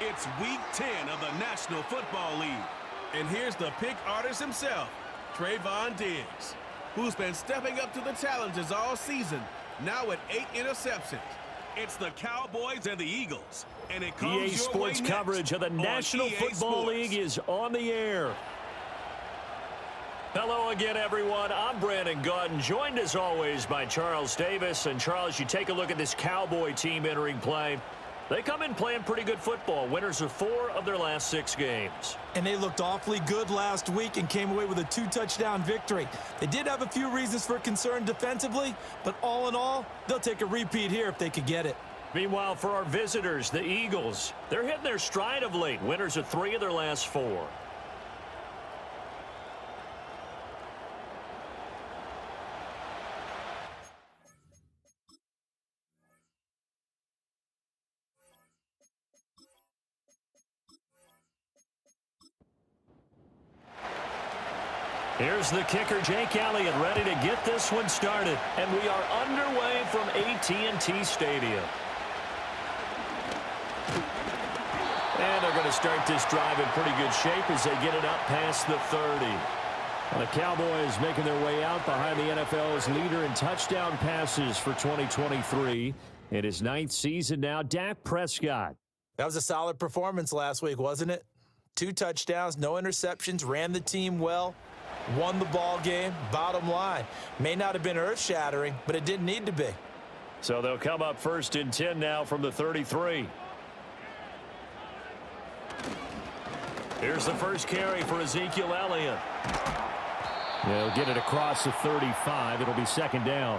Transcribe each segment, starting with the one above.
It's Week 10 of the National Football League. And here's the pick artist himself, Trayvon Diggs, who's been stepping up to the challenges all season, now with 8 interceptions. It's the Cowboys and the Eagles. And it comes EA Sports coverage of the National Football League is on the air. Hello again, everyone. I'm Brandon Gautin, joined as always by Charles Davis. And Charles, you take a look at this Cowboy team entering play. They come in playing pretty good football. Winners of 4 of their last 6 games. And they looked awfully good last week and came away with a 2-touchdown victory. They did have a few reasons for concern defensively, but all in all, they'll take a repeat here if they could get it. Meanwhile, for our visitors, the Eagles, they're hitting their stride of late. Winners of 3 of their last 4. Here's the kicker, Jake Elliott, ready to get this one started. And we are underway from AT&T Stadium. And they're going to start this drive in pretty good shape as they get it up past the 30. And the Cowboys making their way out behind the NFL's leader in touchdown passes for 2023. In his 9th season now, Dak Prescott. That was a solid performance last week, wasn't it? 2 touchdowns, no interceptions, ran the team well. Won the ball game. Bottom line, may not have been earth-shattering, but it didn't need to be. So they'll come up 1st and 10 now from the 33. Here's the first carry for Ezekiel Elliott. They'll get it across the 35. It'll be 2nd down.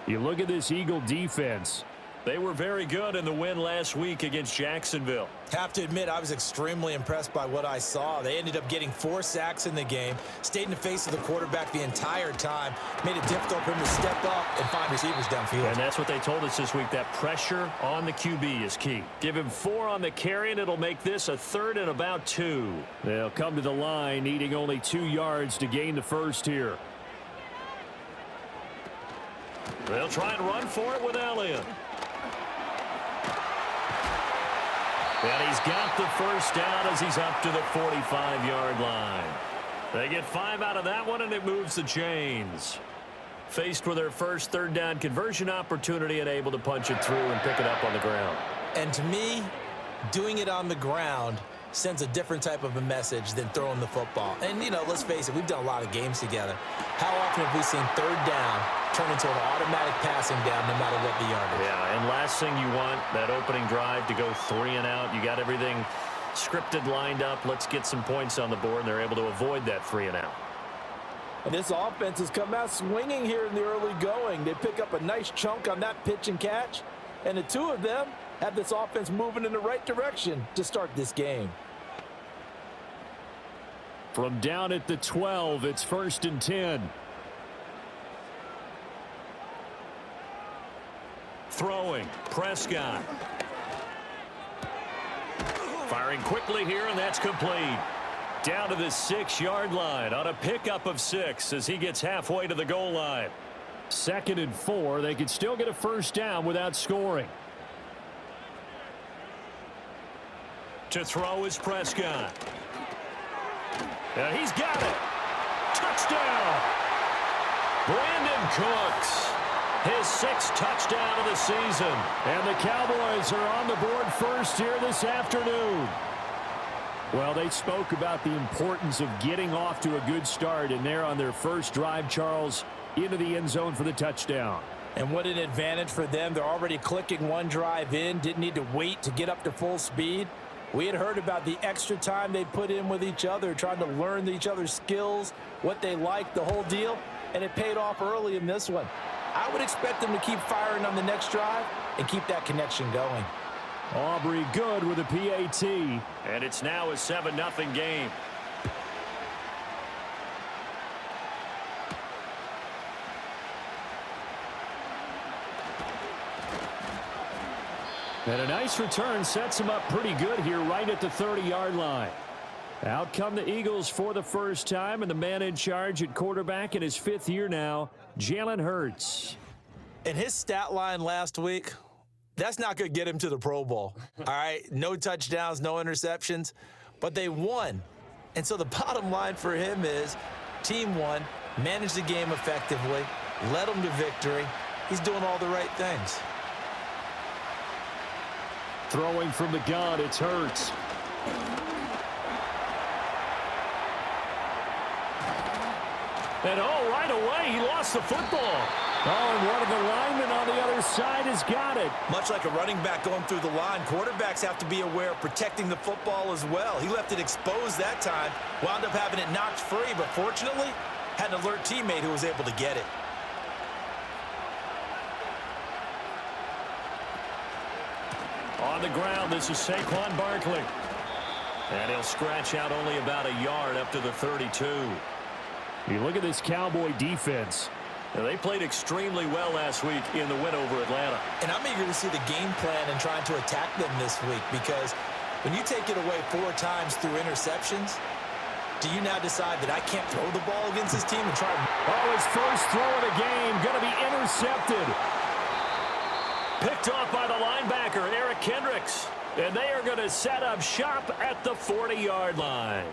You look at this Eagle defense. They were very good in the win last week against Jacksonville. Have to admit, I was extremely impressed by what I saw. They ended up getting 4 sacks in the game, stayed in the face of the quarterback the entire time, made it difficult for him to step up and find receivers downfield. And that's what they told us this week, that pressure on the QB is key. Give him 4 on the carry, and it'll make this a 3rd and about 2. They'll come to the line, needing only 2 yards to gain the first here. They'll try and run for it with Elliott. And he's got the first down as he's up to the 45-yard line. They get 5 out of that one, and it moves the chains. Faced with their first 3rd down conversion opportunity and able to punch it through and pick it up on the ground. And to me, doing it on the ground sends a different type of a message than throwing the football. And, you know, let's face it, we've done a lot of games together. How often have we seen 3rd down turn into an automatic passing down no matter what the yardage? Yeah, and last thing you want, that opening drive to go 3 and out. You got everything scripted, lined up. Let's get some points on the board, and they're able to avoid that 3 and out. And this offense has come out swinging here in the early going. They pick up a nice chunk on that pitch and catch, and the 2 of them have this offense moving in the right direction to start this game. From down at the 12, it's 1st and 10. Throwing, Prescott. Firing quickly here, and that's complete. Down to the 6-yard line on a pickup of 6 as he gets halfway to the goal line. 2nd and 4. They could still get a first down without scoring. To throw is Prescott. And he's got it. Touchdown. Brandon Cooks. His 6th touchdown of the season. And the Cowboys are on the board first here this afternoon. Well, they spoke about the importance of getting off to a good start, and they're on their first drive, Charles, into the end zone for the touchdown. And what an advantage for them. They're already clicking 1 drive in, didn't need to wait to get up to full speed. We had heard about the extra time they put in with each other, trying to learn each other's skills, what they like, the whole deal, and it paid off early in this one. I would expect them to keep firing on the next drive and keep that connection going. Aubrey good with a PAT. And it's now a 7-0 game. And a nice return sets him up pretty good here right at the 30-yard line. Out come the Eagles for the first time, and the man in charge at quarterback in his 5th year now, Jalen Hurts. And his stat line last week That's not going to get him to the Pro Bowl. All right, no touchdowns, no interceptions, but they won. And so the bottom line for him is team won, managed the game effectively, led them to victory. He's doing all the right things. Throwing from the gun, it's Hurts. And right away, he lost the football. And one of the linemen on the other side has got it. Much like a running back going through the line, quarterbacks have to be aware of protecting the football as well. He left it exposed that time, wound up having it knocked free, but fortunately, had an alert teammate who was able to get it. On the ground, this is Saquon Barkley. And he'll scratch out only about a yard up to the 32. You look at this Cowboy defense. They played extremely well last week in the win over Atlanta. And I'm eager to see the game plan and trying to attack them this week, because when you take it away 4 times through interceptions, do you now decide that I can't throw the ball against this team and try? His first throw of the game going to be intercepted. Picked off by the linebacker, Eric Kendricks. And they are going to set up shop at the 40-yard line.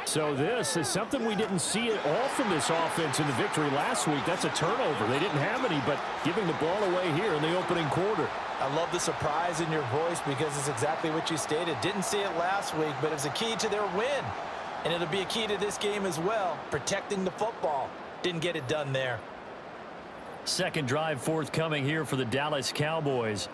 So this is something we didn't see at all from this offense in the victory last week. That's a turnover. They didn't have any, but giving the ball away here in the opening quarter. I love the surprise in your voice, because it's exactly what you stated. Didn't see it last week, but it was a key to their win. And it'll be a key to this game as well, protecting the football. Didn't get it done there. Second drive forthcoming here for the Dallas Cowboys.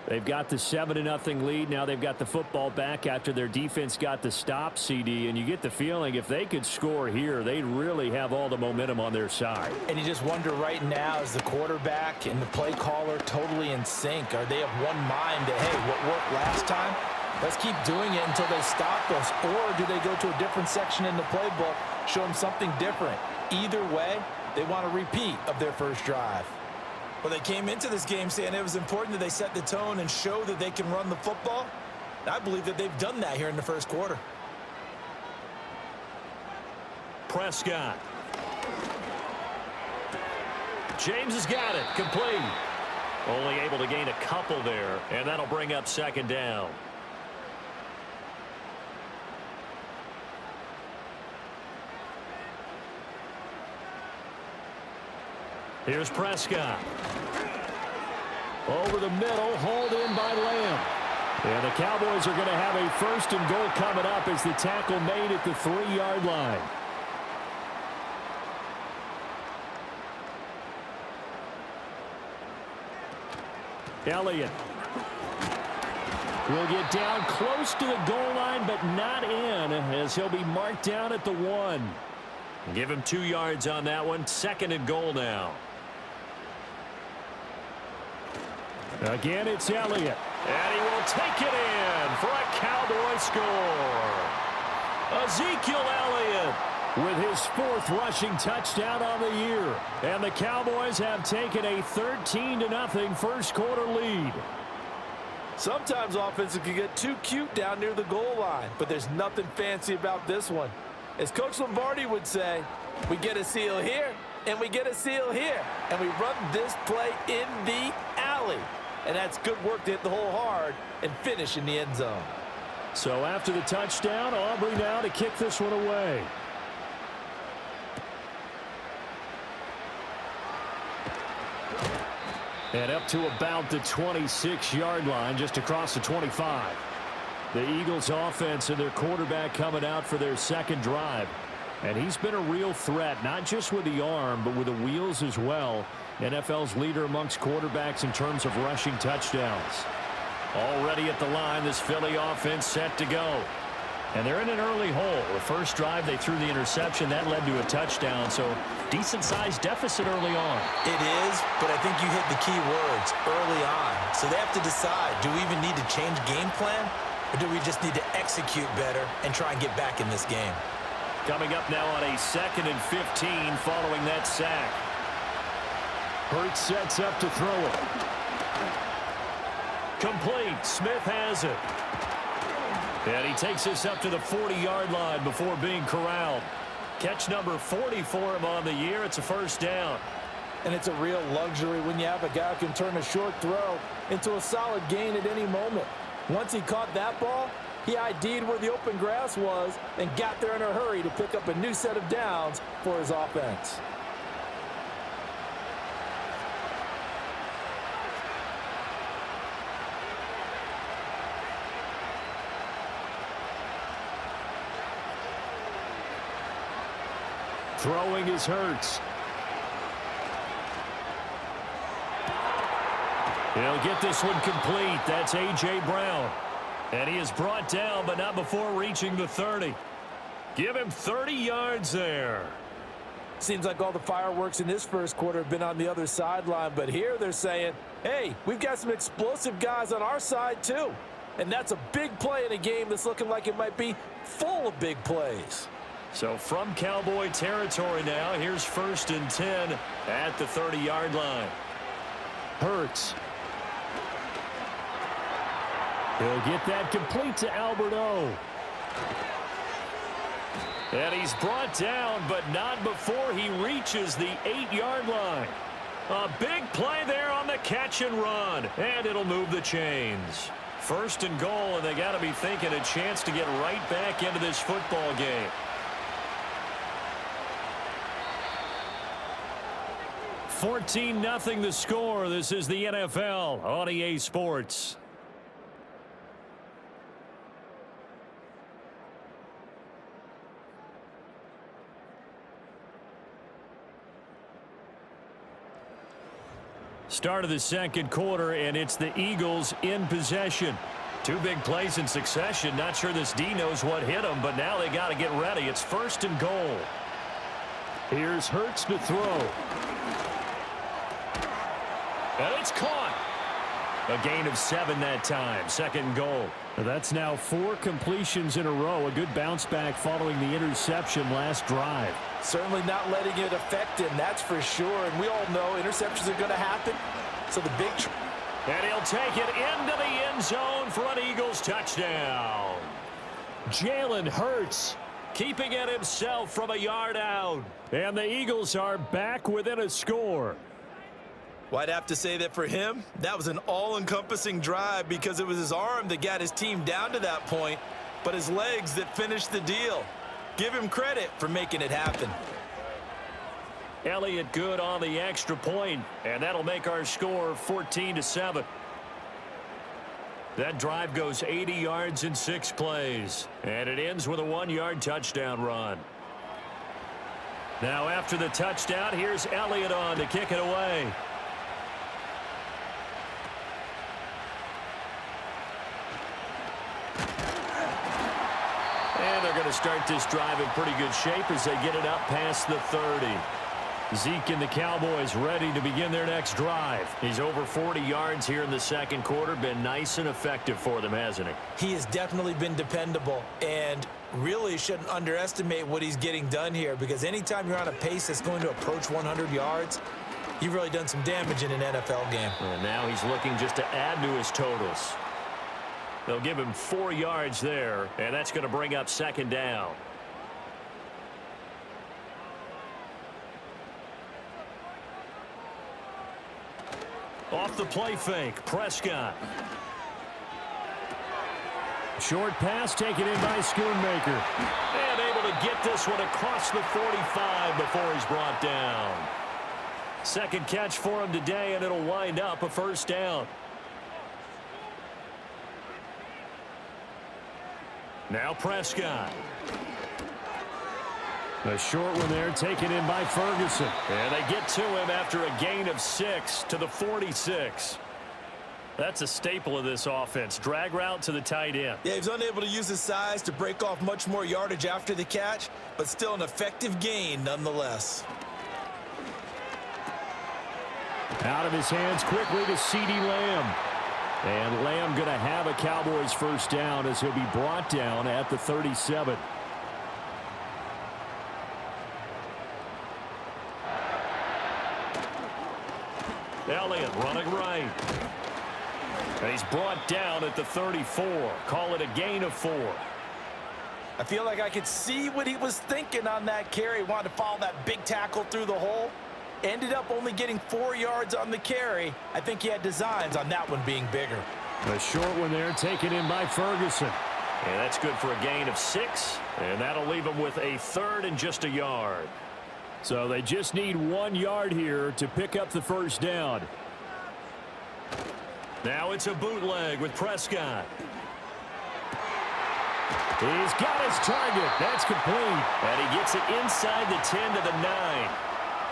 They've got the 7-0 lead. Now they've got the football back after their defense got the stop, CD. And you get the feeling if they could score here, they really have all the momentum on their side. And you just wonder right now, is the quarterback and the play caller totally in sync? Are they of one mind that, hey, what worked last time? Let's keep doing it until they stop us. Or do they go to a different section in the playbook, show them something different? Either way, they want a repeat of their first drive. Well, they came into this game saying it was important that they set the tone and show that they can run the football. I believe that they've done that here in the first quarter. Prescott. James has got it. Complete. Only able to gain a couple there, and that'll bring up second down. Here's Prescott. Over the middle, hauled in by Lamb. And the Cowboys are going to have a first and goal coming up as the tackle made at the 3-yard line. Elliott will get down close to the goal line, but not in, as he'll be marked down at the 1. Give him 2 yards on that one. Second and goal now. Again, it's Elliott. And he will take it in for a Cowboy score. Ezekiel Elliott with his 4th rushing touchdown on the year. And the Cowboys have taken a 13-0 first quarter lead. Sometimes offenses can get too cute down near the goal line, but there's nothing fancy about this one. As Coach Lombardi would say, we get a seal here, and we get a seal here, and we run this play in the alley. And that's good work to hit the hole hard and finish in the end zone. So after the touchdown, Aubrey now to kick this one away. And up to about the 26-yard line, just across the 25. The Eagles offense and their quarterback coming out for their second drive. And he's been a real threat, not just with the arm, but with the wheels as well. NFL's leader amongst quarterbacks in terms of rushing touchdowns. Already at the line, this Philly offense set to go. And they're in an early hole. The first drive, they threw the interception. That led to a touchdown, so decent-sized deficit early on. It is, but I think you hit the key words early on. So they have to decide, do we even need to change game plan, or do we just need to execute better and try and get back in this game? Coming up now on a 2nd and 15 following that sack. Hurts sets up to throw it. Complete. Smith has it. And he takes this up to the 40-yard line before being corralled. Catch number 40 for him on the year. It's a first down. And it's a real luxury when you have a guy who can turn a short throw into a solid gain at any moment. Once he caught that ball, he ID'd where the open grass was and got there in a hurry to pick up a new set of downs for his offense. Throwing is Hurts. He'll get this one complete. That's A.J. Brown. And he is brought down, but not before reaching the 30. Give him 30 yards there. Seems like all the fireworks in this first quarter have been on the other sideline, but here they're saying, hey, we've got some explosive guys on our side too. And that's a big play in a game that's looking like it might be full of big plays. So from Cowboy territory now, here's 1st and 10 at the 30-yard line. Hurts. He'll get that complete to Alberto. And he's brought down, but not before he reaches the 8-yard line. A big play there on the catch and run, and it'll move the chains. 1st and goal, and they got to be thinking a chance to get right back into this football game. 14-0 the score. This is the NFL on EA Sports. Start of the second quarter, and it's the Eagles in possession. 2 big plays in succession. Not sure this D knows what hit them, but now they got to get ready. It's 1st and goal. Here's Hurts to throw. And it's caught. A gain of 7 that time. 2nd goal. That's now 4 completions in a row. A good bounce back following the interception last drive. Certainly not letting it affect him, that's for sure. And we all know interceptions are going to happen. So the big... And he'll take it into the end zone for an Eagles touchdown. Jalen Hurts keeping it himself from a yard out. And the Eagles are back within a score. Well, I'd have to say that for him, that was an all-encompassing drive because it was his arm that got his team down to that point, but his legs that finished the deal. Give him credit for making it happen. Elliott good on the extra point, and that'll make our score 14-7. That drive goes 80 yards in 6 plays, and it ends with a 1-yard touchdown run. Now after the touchdown, here's Elliott on to kick it away. And they're going to start this drive in pretty good shape as they get it up past the 30. Zeke and the Cowboys ready to begin their next drive. He's over 40 yards here in the second quarter. Been nice and effective for them, hasn't he? He has definitely been dependable and really shouldn't underestimate what he's getting done here because anytime you're on a pace that's going to approach 100 yards, you've really done some damage in an NFL game. And now he's looking just to add to his totals. They'll give him 4 yards there, and that's going to bring up 2nd down. Off the play fake, Prescott. Short pass taken in by Schoonmaker. And able to get this one across the 45 before he's brought down. 2nd catch for him today, and it'll wind up a 1st down. Now Prescott. A short one there taken in by Ferguson. And they get to him after a gain of 6 to the 46. That's a staple of this offense. Drag route to the tight end. Yeah, he's unable to use his size to break off much more yardage after the catch, but still an effective gain nonetheless. Out of his hands quickly to CeeDee Lamb. And Lamb going to have a Cowboys 1st down as he'll be brought down at the 37. Elliott running right. And he's brought down at the 34. Call it a gain of 4. I feel like I could see what he was thinking on that carry. Wanted to follow that big tackle through the hole. Ended up only getting 4 yards on the carry. I think he had designs on that one being bigger. A short one there taken in by Ferguson. And that's good for a gain of 6. And that'll leave them with a 3rd and just a yard. So they just need 1 yard here to pick up the first down. Now it's a bootleg with Prescott. He's got his target. That's complete. And he gets it inside the 10 to the 9.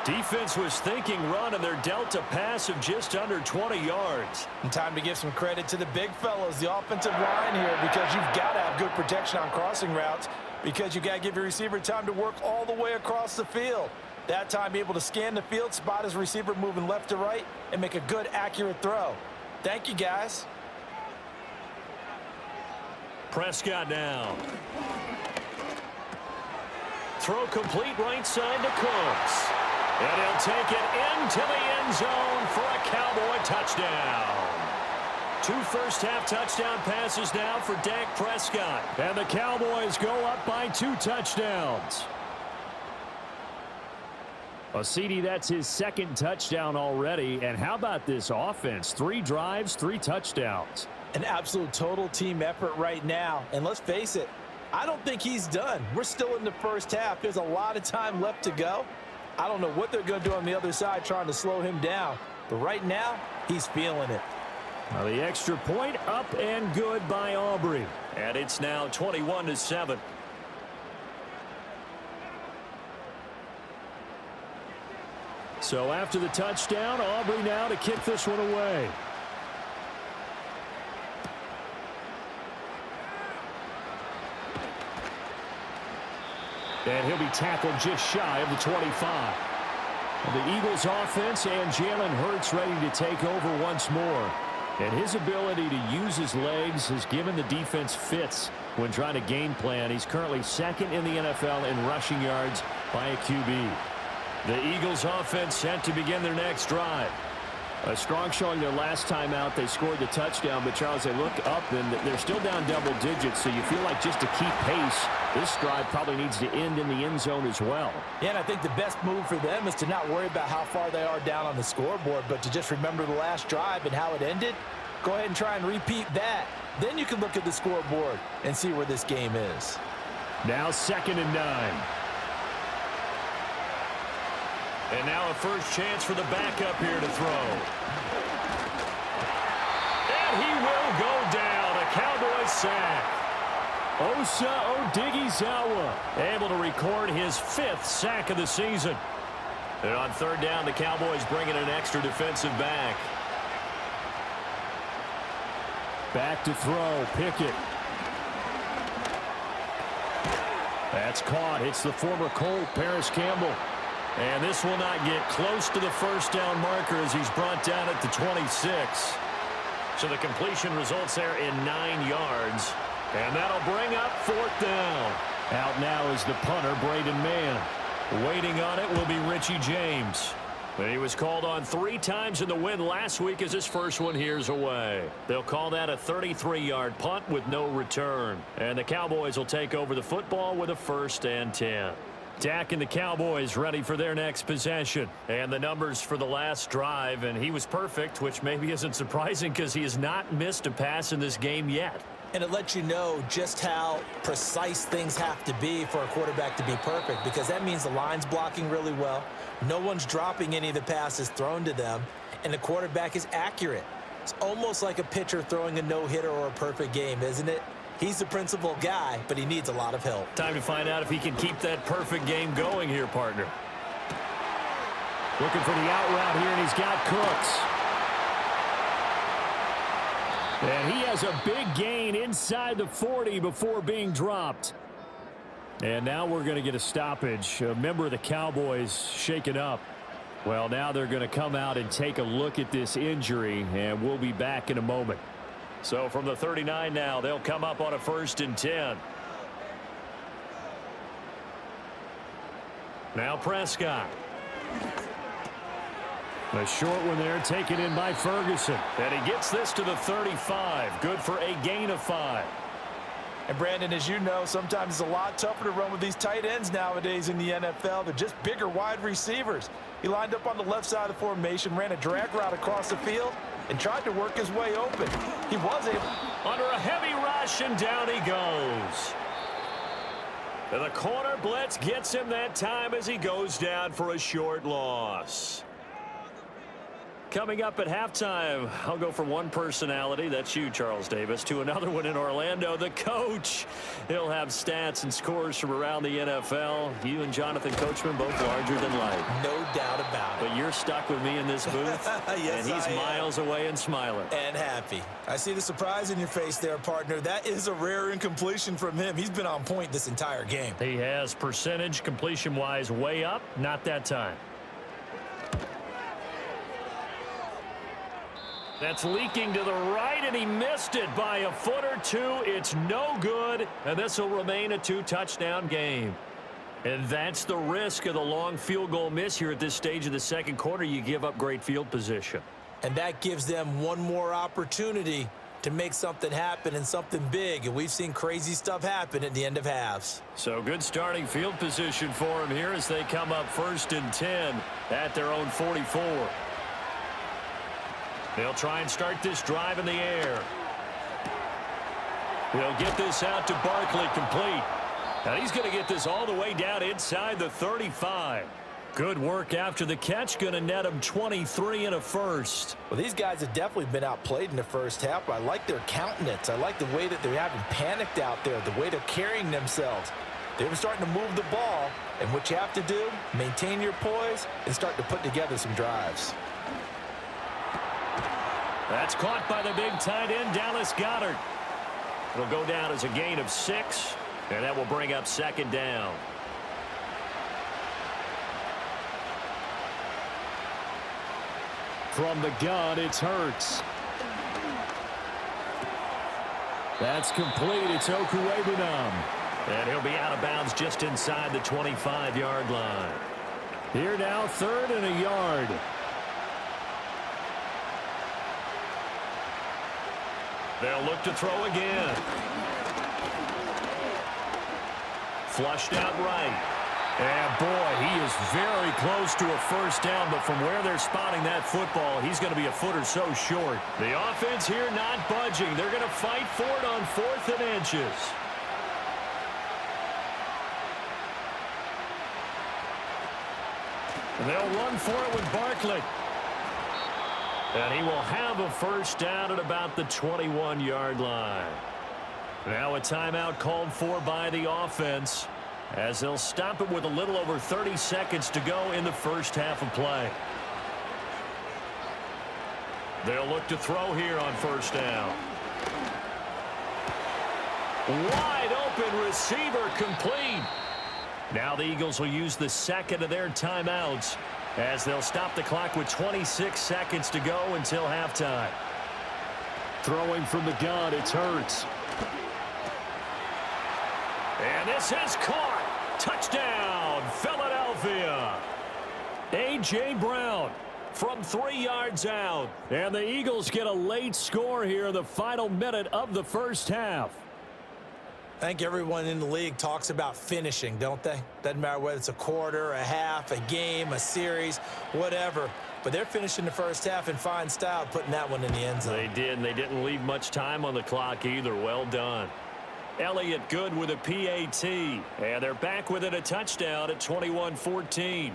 Defense was thinking run, and they're dealt a pass of just under 20 yards. And time to give some credit to the big fellas, the offensive line here, because you've got to have good protection on crossing routes, because you've got to give your receiver time to work all the way across the field. That time, able to scan the field, spot his receiver moving left to right, and make a good, accurate throw. Thank you, guys. Prescott now. Throw complete right side to Cooks. And he'll take it into the end zone for a Cowboy touchdown. 2 first-half touchdown passes now for Dak Prescott. And the Cowboys go up by 2 touchdowns. Well, CD, that's his 2nd touchdown already. And how about this offense? 3 drives, 3 touchdowns. An absolute total team effort right now. And let's face it, I don't think he's done. We're still in the first half. There's a lot of time left to go. I don't know what they're going to do on the other side trying to slow him down. But right now, he's feeling it. Now the extra point up and good by Aubrey. And it's now 21-7. So after the touchdown, Aubrey now to kick this one away. And he'll be tackled just shy of the 25. The Eagles offense and Jalen Hurts ready to take over once more. And his ability to use his legs has given the defense fits when trying to game plan. He's currently 2nd in the NFL in rushing yards by a QB. The Eagles offense set to begin their next drive. A strong showing their last time out. They scored the touchdown, but Charles, they look up and they're still down double digits, so you feel like just to keep pace, this drive probably needs to end in the end zone as well. Yeah, and I think the best move for them is to not worry about how far they are down on the scoreboard, but to just remember the last drive and how it ended. Go ahead and try and repeat that. Then you can look at the scoreboard and see where this game is. Now 2nd and 9. And now a first chance for the backup here to throw. And he will go down. A Cowboys sack. Osa Odighizuwa able to record his 5th sack of the season. And on 3rd down, the Cowboys bring in an extra defensive back. Back to throw. Pickett. That's caught. Hits the former Colt, Paris Campbell. And this will not get close to the first down marker as he's brought down at the 26. So the completion results there in 9 yards. And that'll bring up 4th down. Out now is the punter, Braden Mann. Waiting on it will be Richie James. And he was called on 3 times in the win last week as his first one here's away. They'll call that a 33-yard punt with no return. And the Cowboys will take over the football with a 1st and 10. Dak and the Cowboys ready for their next possession. And the numbers for the last drive, and he was perfect, which maybe isn't surprising because he has not missed a pass in this game yet. And it lets you know just how precise things have to be for a quarterback to be perfect, because that means the line's blocking really well. No one's dropping any of the passes thrown to them, and the quarterback is accurate. It's almost like a pitcher throwing a no-hitter or a perfect game, isn't it? He's the principal guy, but he needs a lot of help. Time to find out if he can keep that perfect game going here, partner. Looking for the out route here, and he's got Cooks. And he has a big gain inside the 40 before being dropped. And now we're going to get a stoppage. A member of the Cowboys shaken up. Well, now they're going to come out and take a look at this injury, and we'll be back in a moment. So from the 39 now, they'll come up on a 1st and 10. Now Prescott. A short one there taken in by Ferguson. And he gets this to the 35. Good for a gain of 5. And, Brandon, as you know, sometimes it's a lot tougher to run with these tight ends nowadays in the NFL. They're just bigger wide receivers. He lined up on the left side of the formation, ran a drag route across the field, and tried to work his way open. He was able. Under a heavy rush, and down he goes. And the corner blitz gets him that time as he goes down for a short loss. Coming up at halftime, I'll go from one personality, that's you, Charles Davis, to another one in Orlando, the coach. He'll have stats and scores from around the NFL. You and Jonathan Coachman both larger than life. No doubt about it. But you're stuck with me in this booth, yes, and he's miles away and smiling. And happy. I see the surprise in your face there, partner. That is a rare incompletion from him. He's been on point this entire game. He has percentage completion-wise way up, not that time. That's leaking to the right, and he missed it by a foot or two. It's no good, and this will remain a two-touchdown game. And that's the risk of the long field goal miss here at this stage of the second quarter. You give up great field position. And that gives them one more opportunity to make something happen and something big. And we've seen crazy stuff happen at the end of halves. So good starting field position for him here as they come up 1st and 10 at their own 44. They'll try and start this drive in the air. They'll get this out to Barkley, complete. Now he's going to get this all the way down inside the 35. Good work after the catch, going to net him 23 and a first. Well, these guys have definitely been outplayed in the first half, but I like their countenance. I like the way that they're having panicked out there, the way they're carrying themselves. They're starting to move the ball, and what you have to do, maintain your poise and start to put together some drives. That's caught by the big tight end, Dallas Goedert. It'll go down as a gain of 6, and that will bring up 2nd down. From the gun, it's Hurts. That's complete. It's Okuegbunam. And he'll be out of bounds just inside the 25-yard line. Here now, 3rd and a yard. They'll look to throw again. Flushed out right. And boy, he is very close to a first down, but from where they're spotting that football, he's going to be a foot or so short. The offense here not budging. They're going to fight for it on 4th and inches. And they'll run for it with Barkley. And he will have a first down at about the 21-yard line. Now a timeout called for by the offense as they'll stop it with a little over 30 seconds to go in the first half of play. They'll look to throw here on 1st down. Wide open receiver, complete. Now the Eagles will use the 2nd of their timeouts as they'll stop the clock with 26 seconds to go until halftime. Throwing from the gun, it's Hurts. And this is caught. Touchdown, Philadelphia. A.J. Brown from 3 yards out. And the Eagles get a late score here in the final minute of the first half. I think everyone in the league talks about finishing, don't they? Doesn't matter whether it's a quarter, a half, a game, a series, whatever. But they're finishing the first half in fine style, putting that one in the end zone. They did, and they didn't leave much time on the clock either. Well done. Elliott good with a PAT. And they're back within a touchdown at 21-14.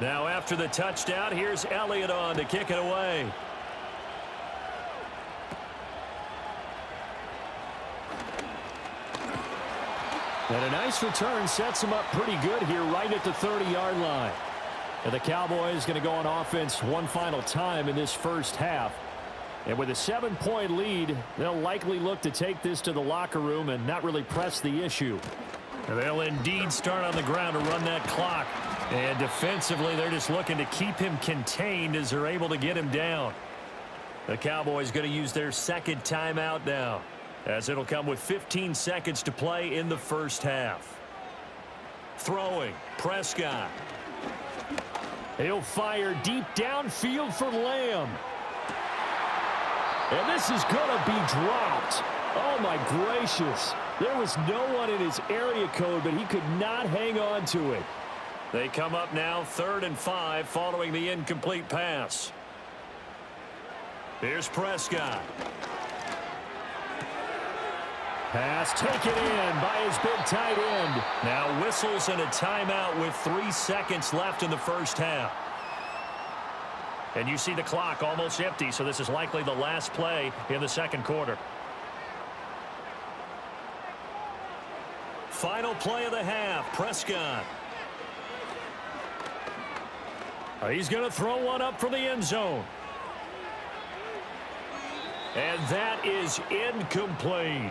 Now after the touchdown, here's Elliott on to kick it away. And a nice return sets him up pretty good here right at the 30-yard line. And the Cowboys going to go on offense one final time in this first half. And with a 7-point lead, they'll likely look to take this to the locker room and not really press the issue. And they'll indeed start on the ground to run that clock. And defensively, they're just looking to keep him contained as they're able to get him down. The Cowboys going to use their 2nd timeout now, as it'll come with 15 seconds to play in the first half. Throwing, Prescott. He'll fire deep downfield for Lamb. And this is going to be dropped. Oh, my gracious. There was no one in his area code, but he could not hang on to it. They come up now 3rd and 5 following the incomplete pass. Here's Prescott. Pass taken in by his big tight end. Now whistles and a timeout with 3 seconds left in the first half. And you see the clock almost empty, so this is likely the last play in the second quarter. Final play of the half, Prescott. He's going to throw one up from the end zone. And that is incomplete.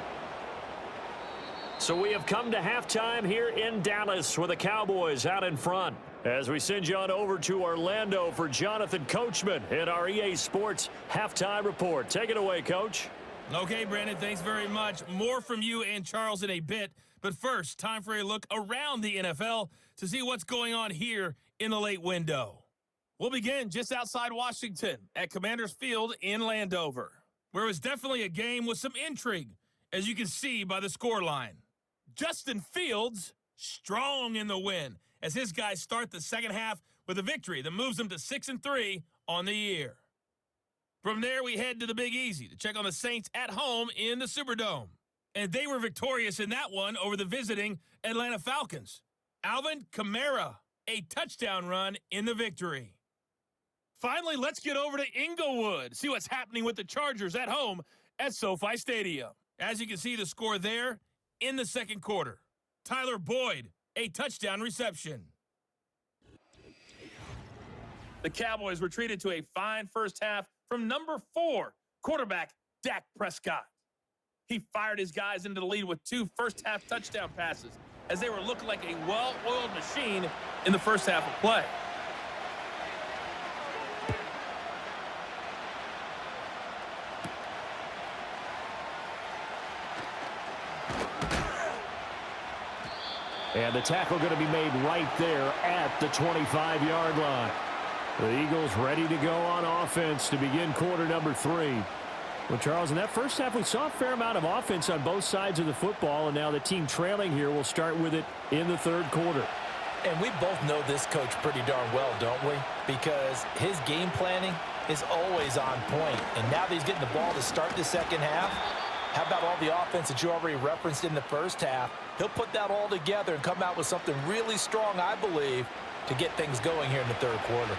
So we have come to halftime here in Dallas with the Cowboys out in front. As we send you on over to Orlando for Jonathan Coachman in our EA Sports Halftime Report. Take it away, Coach. Okay, Brandon, thanks very much. More from you and Charles in a bit. But first, time for a look around the NFL to see what's going on here in the late window. We'll begin just outside Washington at Commanders Field in Landover, where it was definitely a game with some intrigue, as you can see by the scoreline. Justin Fields strong in the win as his guys start the second half with a victory that moves them to 6-3 on the year. From there, we head to the Big Easy to check on the Saints at home in the Superdome. And they were victorious in that one over the visiting Atlanta Falcons. Alvin Kamara, a touchdown run in the victory. Finally, let's get over to Inglewood, see what's happening with the Chargers at home at SoFi Stadium. As you can see the score there in the second quarter. Tyler Boyd, a touchdown reception. The Cowboys were treated to a fine first half from number 4, quarterback Dak Prescott. He fired his guys into the lead with 2 first-half touchdown passes as they were looking like a well-oiled machine in the first half of play. And the tackle going to be made right there at the 25-yard line. The Eagles ready to go on offense to begin quarter number 3. Well, Charles, in that first half, we saw a fair amount of offense on both sides of the football, and now the team trailing here will start with it in the third quarter. And we both know this coach pretty darn well, don't we? Because his game planning is always on point. And now that he's getting the ball to start the second half, how about all the offense that you already referenced in the first half? He'll put that all together and come out with something really strong, I believe, to get things going here in the third quarter.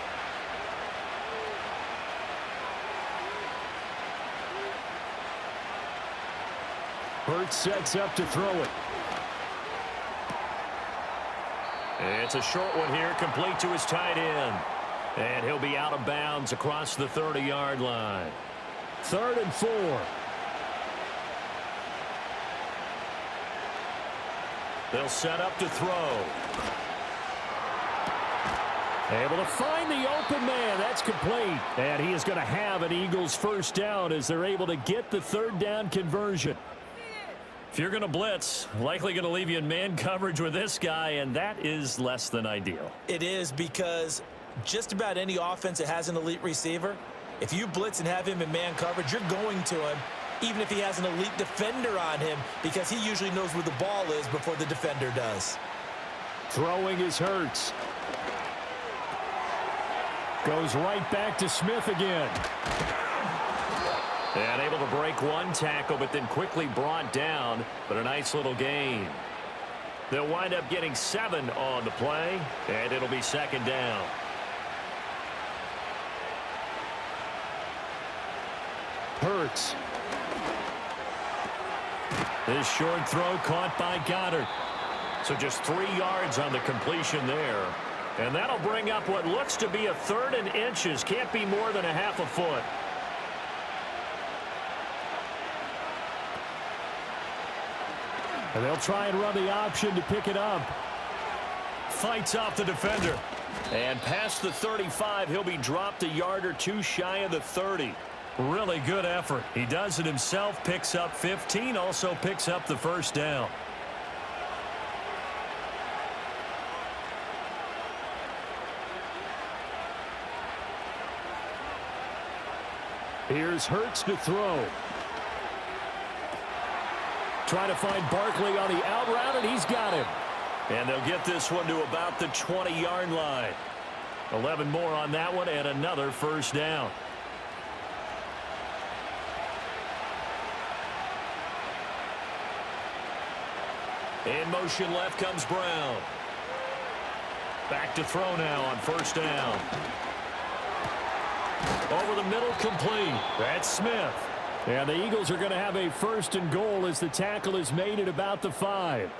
Hurts sets up to throw it. It's a short one here, complete to his tight end. And he'll be out of bounds across the 30-yard line. 3rd and 4. They'll set up to throw. Able to find the open man. That's complete. And he is going to have an Eagles first down as they're able to get the third down conversion. If you're going to blitz, likely going to leave you in man coverage with this guy, and that is less than ideal. It is, because just about any offense that has an elite receiver, if you blitz and have him in man coverage, you're going to him, even if he has an elite defender on him, because he usually knows where the ball is before the defender does. Throwing is Hurts. Goes right back to Smith again. And able to break one tackle, but then quickly brought down. But a nice little gain. They'll wind up getting 7 on the play, and it'll be second down. Hurts. This short throw caught by Goddard. So just 3 yards on the completion there. And that'll bring up what looks to be a 3rd and inches. Can't be more than a half a foot. And they'll try and run the option to pick it up. Fights off the defender. And past the 35, he'll be dropped a yard or 2 shy of the 30. Really good effort. He does it himself, picks up 15, also picks up the first down. Here's Hurts to throw. Trying to find Barkley on the out route, and he's got him. And they'll get this one to about the 20-yard line. 11 more on that one, and another first down. In motion left comes Brown. Back to throw now on first down. Over the middle, complete. That's Smith. And the Eagles are going to have a first and goal as the tackle is made at about the 5.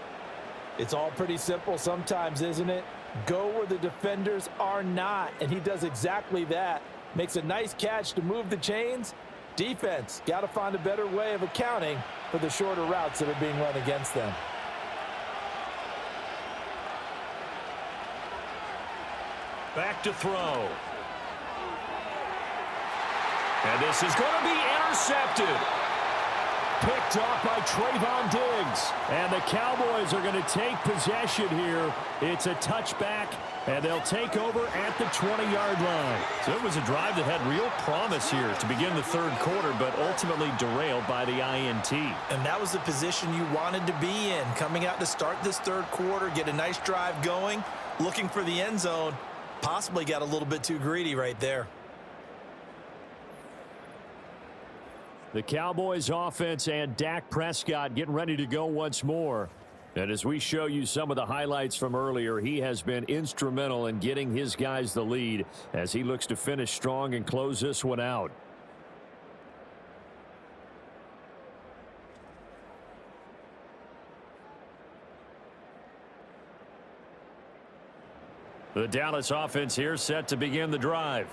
It's all pretty simple sometimes, isn't it? Go where the defenders are not, and he does exactly that. Makes a nice catch to move the chains. Defense, got to find a better way of accounting for the shorter routes that are being run against them. Back to throw. And this is going to be intercepted. Picked off by Trayvon Diggs. And the Cowboys are going to take possession here. It's a touchback, and they'll take over at the 20-yard line. So it was a drive that had real promise here to begin the third quarter, but ultimately derailed by the INT. And that was the position you wanted to be in. Coming out to start this third quarter, get a nice drive going, looking for the end zone. Possibly got a little bit too greedy right there. The Cowboys offense and Dak Prescott getting ready to go once more. And as we show you some of the highlights from earlier, he has been instrumental in getting his guys the lead as he looks to finish strong and close this one out. The Dallas offense here set to begin the drive.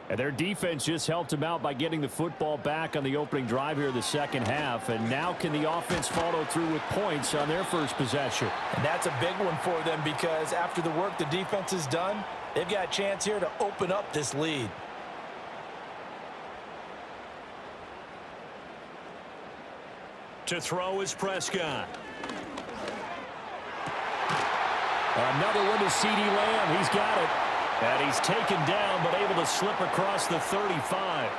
And their defense just helped them out by getting the football back on the opening drive here in the second half. And now can the offense follow through with points on their first possession? And that's a big one for them because after the work the defense has done, they've got a chance here to open up this lead. To throw is Prescott. Another one to CeeDee Lamb. He's got it. And he's taken down, but able to slip across the 35.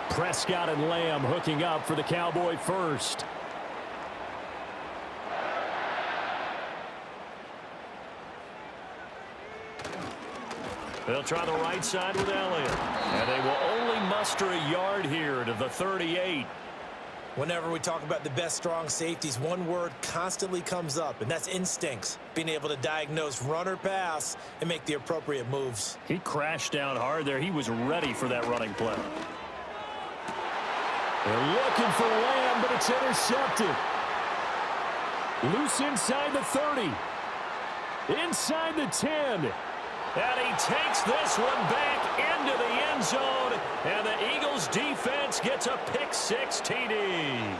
Prescott and Lamb hooking up for the Cowboy first. They'll try the right side with Elliott. And they will only muster a yard here to the 38. Whenever we talk about the best strong safeties, one word constantly comes up, and that's instincts. Being able to diagnose run or pass and make the appropriate moves. He crashed down hard there. He was ready for that running play. They're looking for Lamb, but it's intercepted. Loose inside the 30. Inside the 10. And he takes this one back into the end zone. And the Eagles defense gets a pick-6 TD.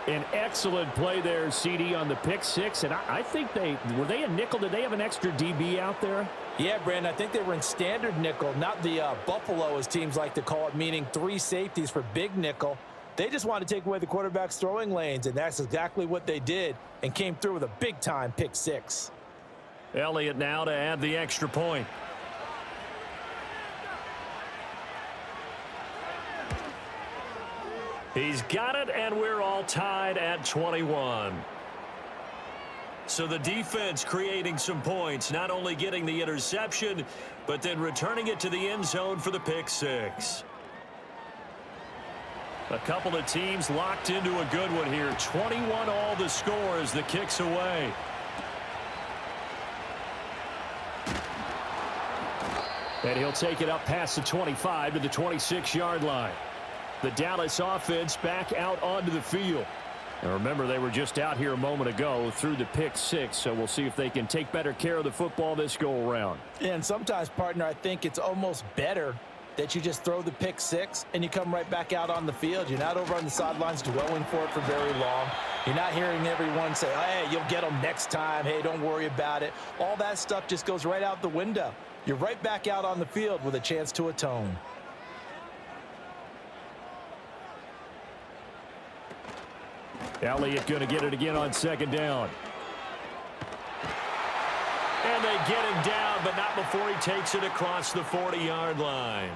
An excellent play there, CD, on the pick-6. And I think were they a nickel? Did they have an extra DB out there? Yeah, Brandon, I think they were in standard nickel, not the Buffalo, as teams like to call it, meaning 3 safeties for big nickel. They just wanted to take away the quarterback's throwing lanes, and that's exactly what they did and came through with a big-time pick-6. Elliott now to add the extra point. He's got it, and we're all tied at 21. So the defense creating some points, not only getting the interception, but then returning it to the end zone for the pick-6. A couple of teams locked into a good one here. 21 all the score as the kick's away. And he'll take it up past the 25 to the 26-yard line. The Dallas offense back out onto the field. And remember, they were just out here a moment ago through the pick-6, so we'll see if they can take better care of the football this go-around. And sometimes, partner, I think it's almost better that you just throw the pick-6 and you come right back out on the field. You're not over on the sidelines dwelling for it for very long. You're not hearing everyone say, hey, you'll get them next time. Hey, don't worry about it. All that stuff just goes right out the window. You're right back out on the field with a chance to atone. Elliott going to get it again on second down. And they get him down, but not before he takes it across the 40-yard line.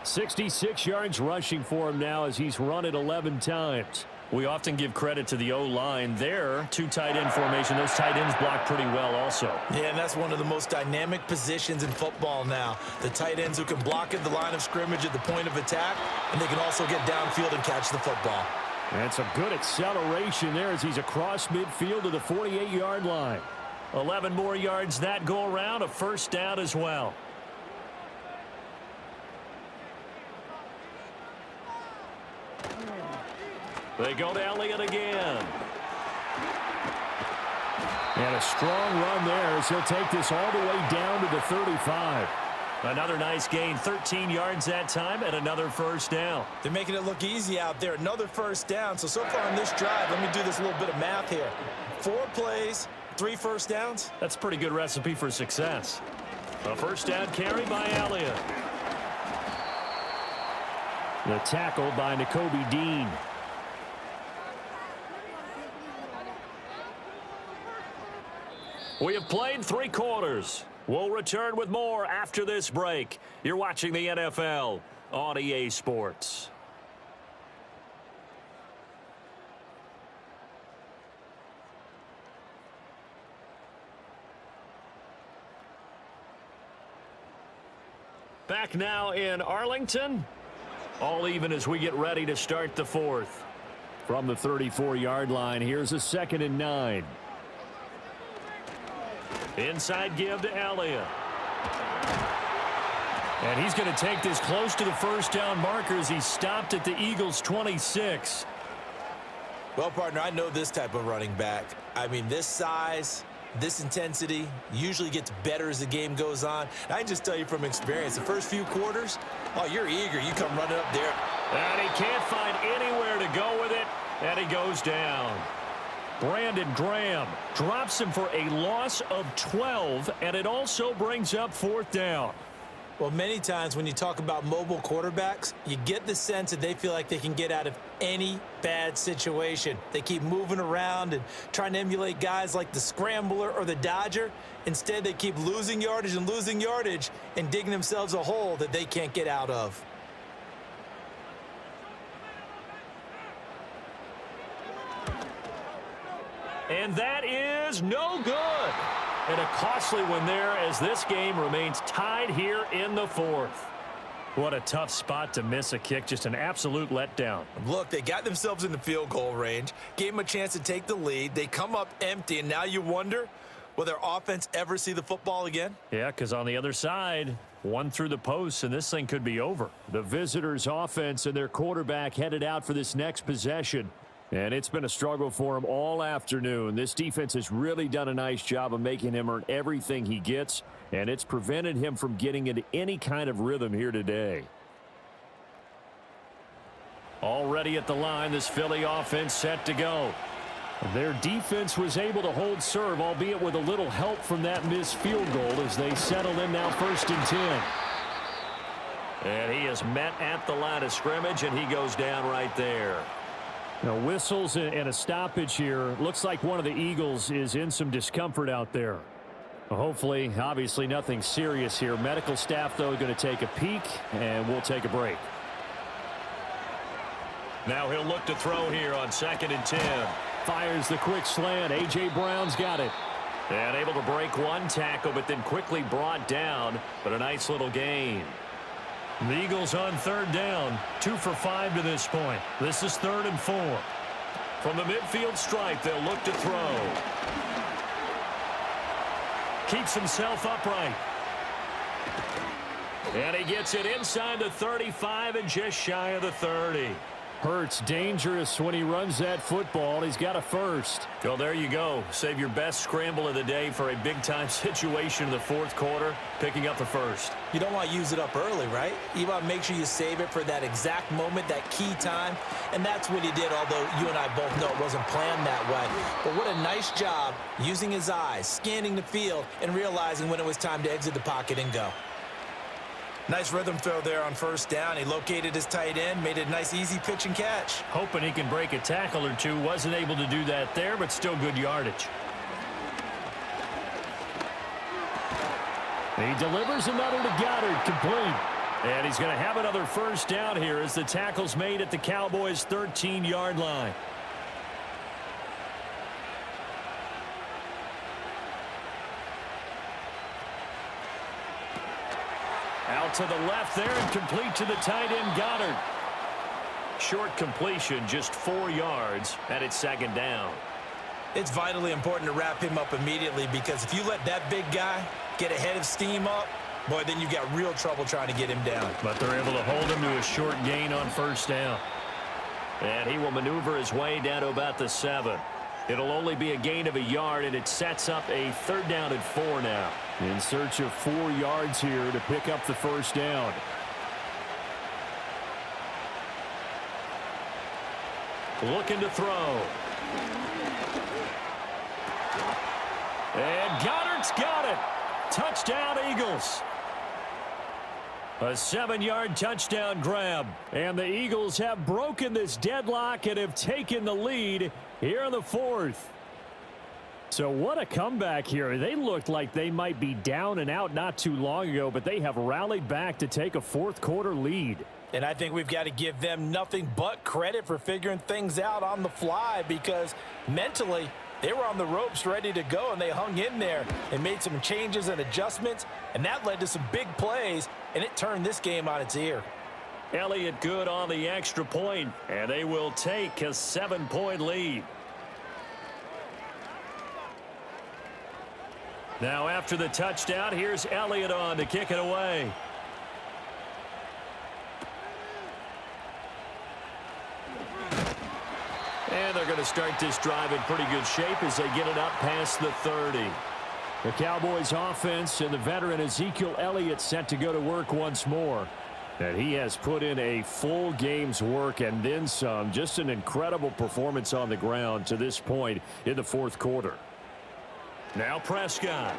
66 yards rushing for him now as he's run it 11 times. We often give credit to the O-line there. 2 tight end formation. Those tight ends block pretty well also. Yeah, and that's one of the most dynamic positions in football now. The tight ends who can block at the line of scrimmage at the point of attack, and they can also get downfield and catch the football. And some good acceleration there as he's across midfield to the 48-yard line. 11 more yards that go around. A first down as well. They go to Elliott again. And a strong run there as he'll take this all the way down to the 35. Another nice gain, 13 yards that time, and another first down. They're making it look easy out there. Another first down. So far on this drive, let me do this little bit of math here. 4 plays, 3 first downs. That's a pretty good recipe for success. A first down carry by Elliott. The tackle by Nakobe Dean. We have played 3 quarters. We'll return with more after this break. You're watching the NFL on EA Sports. Back now in Arlington. All even as we get ready to start the 4th. From the 34-yard line, here's a 2nd and 9. Inside give to Elliott. And he's going to take this close to the first down marker as he stopped at the Eagles' 26. Well, partner, I know this type of running back. I mean, this size, this intensity usually gets better as the game goes on. And I can just tell you from experience, the first few quarters, oh, you're eager. You come running up there. And he can't find anywhere to go with it, and he goes down. Brandon Graham drops him for a loss of 12, and it also brings up 4th down. Well, many times when you talk about mobile quarterbacks, you get the sense that they feel like they can get out of any bad situation. They keep moving around and trying to emulate guys like the Scrambler or the Dodger. Instead, they keep losing yardage and digging themselves a hole that they can't get out of. And that is no good. And a costly one there as this game remains tied here in the 4th. What a tough spot to miss a kick. Just an absolute letdown. Look, they got themselves in the field goal range, gave them a chance to take the lead. They come up empty, and now you wonder, will their offense ever see the football again? Yeah, because on the other side, one through the post, and this thing could be over. The visitors' offense and their quarterback headed out for this next possession. And it's been a struggle for him all afternoon. This defense has really done a nice job of making him earn everything he gets, and it's prevented him from getting into any kind of rhythm here today. Already at the line, this Philly offense set to go. Their defense was able to hold serve, albeit with a little help from that missed field goal as they settle in now 1st and 10. And he is met at the line of scrimmage, and he goes down right there. Now, whistles and a stoppage here. Looks like one of the Eagles is in some discomfort out there. Hopefully, obviously nothing serious here. Medical staff, though, going to take a peek, and we'll take a break. Now he'll look to throw here on 2nd and 10. Fires the quick slant. A.J. Brown's got it. And able to break one tackle, but then quickly brought down. But a nice little gain. The Eagles on 3rd down, 2 for 5 to this point. This is 3rd and 4. From the midfield stripe, they'll look to throw. Keeps himself upright. And he gets it inside the 35 and just shy of the 30. Hurts dangerous when he runs that football. He's got a first. Well, there you go. Save your best scramble of the day for a big-time situation in the 4th quarter, picking up the first. You don't want to use it up early, right? You want to make sure you save it for that exact moment, that key time. And that's what he did, although you and I both know it wasn't planned that way. But what a nice job using his eyes, scanning the field, and realizing when it was time to exit the pocket and go. Nice rhythm throw there on 1st down. He located his tight end, made it a nice easy pitch and catch. Hoping he can break a tackle or two. Wasn't able to do that there, but still good yardage. He delivers another to Goddard, complete. And he's going to have another first down here as the tackle's made at the Cowboys' 13-yard line. Out to the left there and complete to the tight end, Goddard. Short completion, just 4 yards, and it's second down. It's vitally important to wrap him up immediately because if you let that big guy get ahead of steam up, boy, then you've got real trouble trying to get him down. But they're able to hold him to a short gain on first down. And he will maneuver his way down to about the 7. It'll only be a gain of a yard, and it sets up a third down and 4 now. In search of 4 yards here to pick up the first down. Looking to throw. And Goddard's got it. Touchdown, Eagles. A 7-yard touchdown grab. And the Eagles have broken this deadlock and have taken the lead here in the 4th. So what a comeback here. They looked like they might be down and out not too long ago, but they have rallied back to take a 4th quarter lead. And I think we've got to give them nothing but credit for figuring things out on the fly because mentally they were on the ropes ready to go, and they hung in there and made some changes and adjustments, and that led to some big plays, and it turned this game on its ear. Elliott good on the extra point, and they will take a 7-point lead. Now after the touchdown, here's Elliott on to kick it away. And they're going to start this drive in pretty good shape as they get it up past the 30. The Cowboys offense and the veteran Ezekiel Elliott set to go to work once more. And he has put in a full game's work and then some. Just an incredible performance on the ground to this point in the 4th quarter. Now Prescott.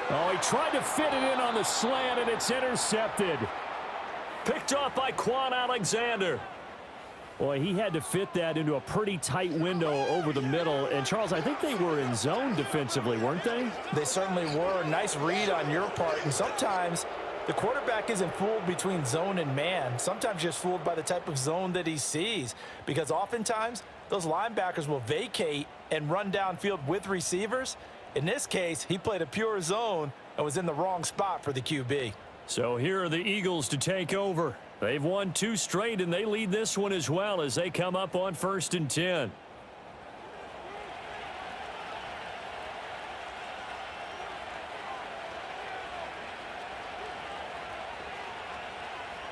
Oh, he tried to fit it in on the slant, and it's intercepted. Picked off by Quan Alexander. Boy, he had to fit that into a pretty tight window over the middle. And, Charles, I think they were in zone defensively, weren't they? They certainly were. Nice read on your part. And sometimes the quarterback isn't fooled between zone and man. Sometimes just fooled by the type of zone that he sees. Because oftentimes those linebackers will vacate and run downfield with receivers. In this case, he played a pure zone and was in the wrong spot for the QB. So here are the Eagles to take over. They've won 2 straight, and they lead this one as well as they come up on 1st and 10.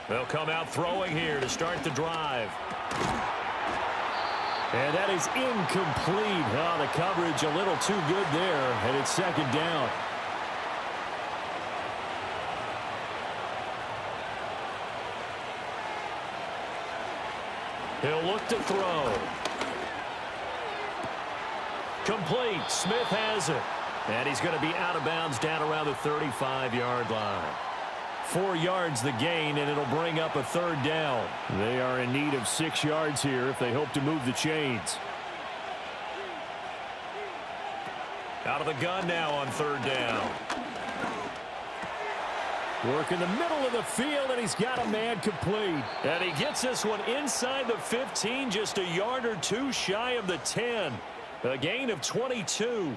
They'll come out throwing here to start the drive. And that is incomplete. Oh, the coverage a little too good there, and it's second down. He'll look to throw. Complete. Smith has it. And he's going to be out of bounds down around the 35-yard line. 4 yards the gain, and it'll bring up a third down. They are in need of 6 yards here if they hope to move the chains. Out of the gun now on third down. Work in the middle of the field, and he's got a man complete. And he gets this one inside the 15, just a yard or 2 shy of the 10. A gain of 22.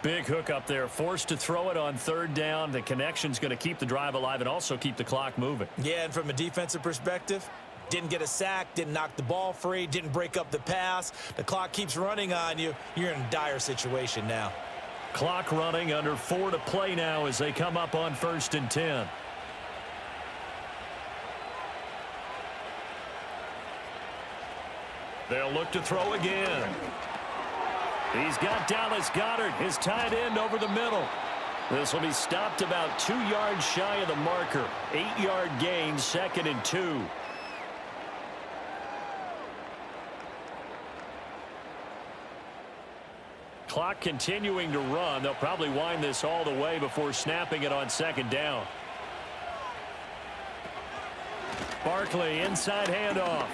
Big hook up there, forced to throw it on third down. The connection's going to keep the drive alive and also keep the clock moving. Yeah, and from a defensive perspective, didn't get a sack, didn't knock the ball free, didn't break up the pass. The clock keeps running on you. You're in a dire situation now. Clock running, under 4 to play now as they come up on 1st and 10. They'll look to throw again. He's got Dallas Goedert, his tight end, over the middle. This will be stopped about 2 yards shy of the marker. 8-yard gain, 2nd and 2. Clock continuing to run. They'll probably wind this all the way before snapping it on 2nd down. Barkley, inside handoff.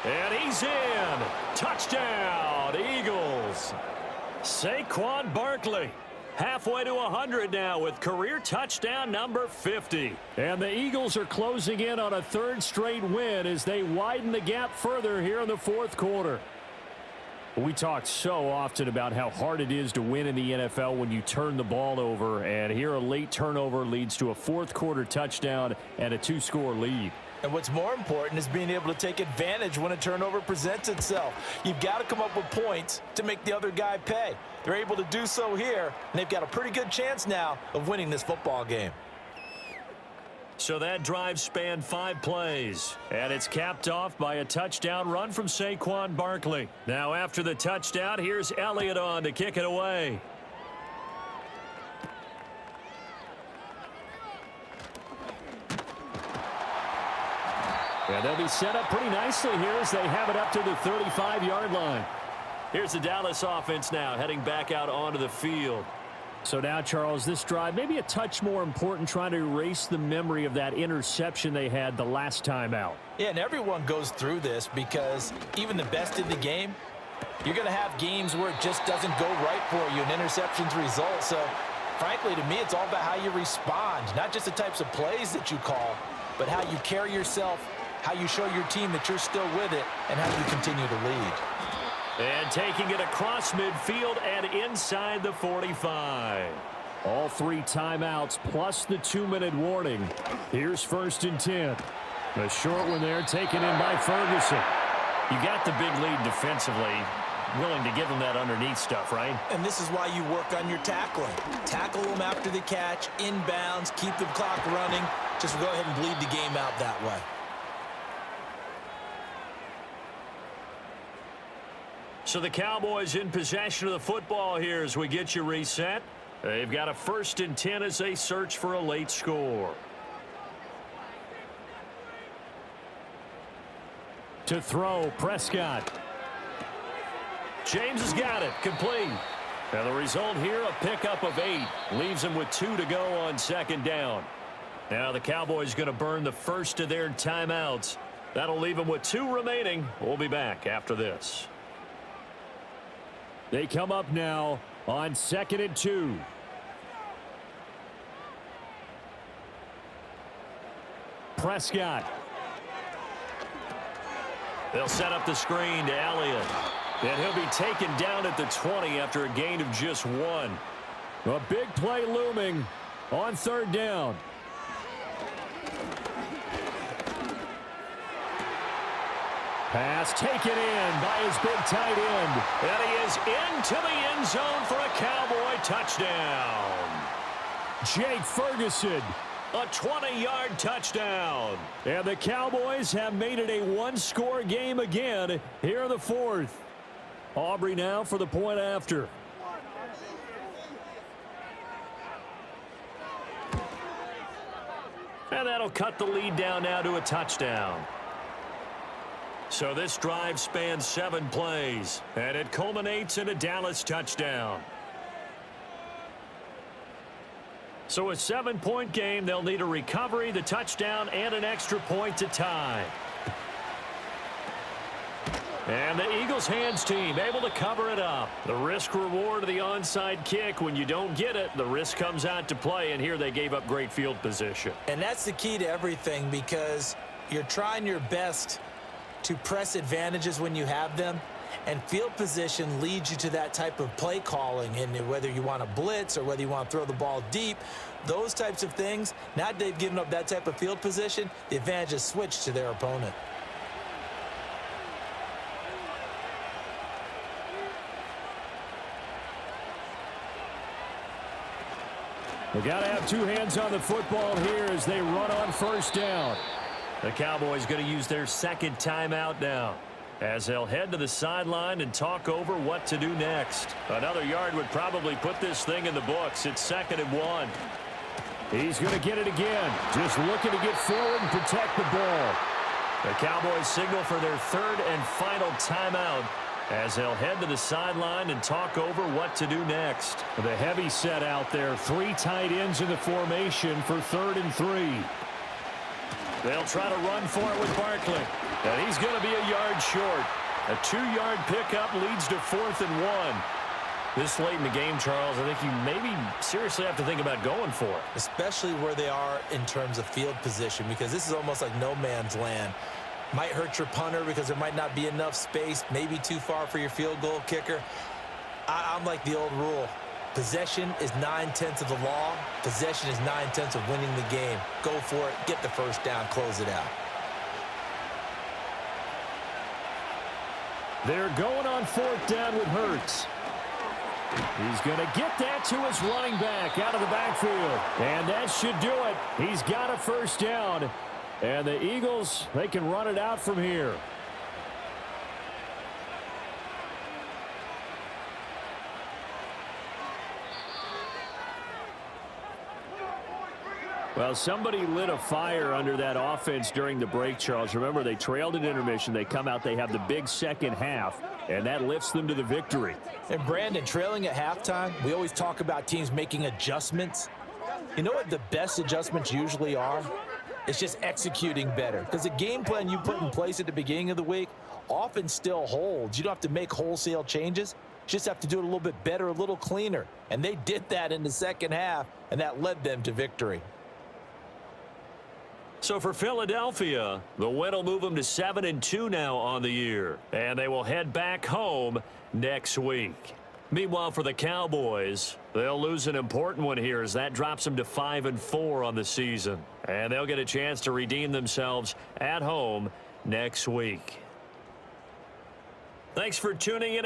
And he's in. Touchdown, Eagles. Saquon Barkley. Halfway to 100 now with career touchdown number 50. And the Eagles are closing in on a third straight win as they widen the gap further here in the fourth quarter. We talk so often about how hard it is to win in the NFL when you turn the ball over, and here a late turnover leads to a fourth quarter touchdown and a 2-score lead. And what's more important is being able to take advantage when a turnover presents itself. You've got to come up with points to make the other guy pay. They're able to do so here, and they've got a pretty good chance now of winning this football game. So that drive spanned 5 plays, and it's capped off by a touchdown run from Saquon Barkley. Now after the touchdown, here's Elliott on to kick it away. And they'll be set up pretty nicely here as they have it up to the 35-yard line. Here's the Dallas offense now heading back out onto the field. So now, Charles, this drive maybe a touch more important, trying to erase the memory of that interception they had the last time out. Yeah, and everyone goes through this because even the best in the game, you're going to have games where it just doesn't go right for you and interceptions result. So, frankly, to me, it's all about how you respond, not just the types of plays that you call, but how you carry yourself, how you show your team that you're still with it, and how you continue to lead. And taking it across midfield and inside the 45. All 3 timeouts plus the 2-minute warning. Here's 1st and 10. A short one there taken in by Ferguson. You got the big lead defensively. Willing to give them that underneath stuff, right? And this is why you work on your tackling. Tackle them after the catch, inbounds, keep the clock running. Just go ahead and bleed the game out that way. So the Cowboys in possession of the football here as we get you reset. They've got a 1st and 10 as they search for a late score. To throw, Prescott. James has got it, complete. And the result here, a pickup of 8. Leaves them with 2 to go on 2nd down. Now the Cowboys going to burn the first of their timeouts. That'll leave them with 2 remaining. We'll be back after this. They come up now on 2nd and 2. Prescott. They'll set up the screen to Elliott. And he'll be taken down at the 20 after a gain of just 1. A big play looming on 3rd down. Pass taken in by his big tight end. And he is into the end zone for a Cowboy touchdown. Jake Ferguson, a 20-yard touchdown. And the Cowboys have made it a 1-score game again here in the 4th. Aubrey now for the point after. And that'll cut the lead down now to a touchdown. So this drive spans 7 plays, and it culminates in a Dallas touchdown. So a 7-point game, they'll need a recovery, the touchdown, and an extra point to tie. And the Eagles hands team able to cover it up. The risk reward of the onside kick, when you don't get it, the risk comes out to play, and here they gave up great field position. And that's the key to everything, because you're trying your best to press advantages when you have them, and field position leads you to that type of play calling. And whether you want to blitz or whether you want to throw the ball deep, those types of things, now that they've given up that type of field position, the advantage is switched to their opponent. They got to have 2 hands on the football here as they run on 1st down. The Cowboys going to use their 2nd timeout now as they'll head to the sideline and talk over what to do next. Another yard would probably put this thing in the books. It's 2nd and 1. He's going to get it again. Just looking to get forward and protect the ball. The Cowboys signal for their 3rd and final timeout as they'll head to the sideline and talk over what to do next. The heavy set out there. 3 tight ends in the formation for 3rd and 3. They'll try to run for it with Barkley. And he's going to be a yard short. A 2-yard pickup leads to 4th and 1. This late in the game, Charles, I think you maybe seriously have to think about going for it. Especially where they are in terms of field position, because this is almost like no man's land. Might hurt your punter because there might not be enough space, maybe too far for your field goal kicker. I'm like the old rule. Possession is 9/10 of the law. Possession is 9/10 of winning the game. Go for it. Get the first down. Close it out. They're going on 4th down with Hurts. He's going to get that to his running back out of the backfield. And that should do it. He's got a first down. And the Eagles, they can run it out from here. Well, somebody lit a fire under that offense during the break, Charles. Remember, they trailed at intermission. They come out, they have the big second half, and that lifts them to the victory. And, Brandon, trailing at halftime, we always talk about teams making adjustments. You know what the best adjustments usually are? It's just executing better. Because the game plan you put in place at the beginning of the week often still holds. You don't have to make wholesale changes. You just have to do it a little bit better, a little cleaner. And they did that in the second half, and that led them to victory. So for Philadelphia, the win will move them to 7-2 now on the year. And they will head back home next week. Meanwhile, for the Cowboys, they'll lose an important one here as that drops them to 5-4 on the season. And they'll get a chance to redeem themselves at home next week. Thanks for tuning in.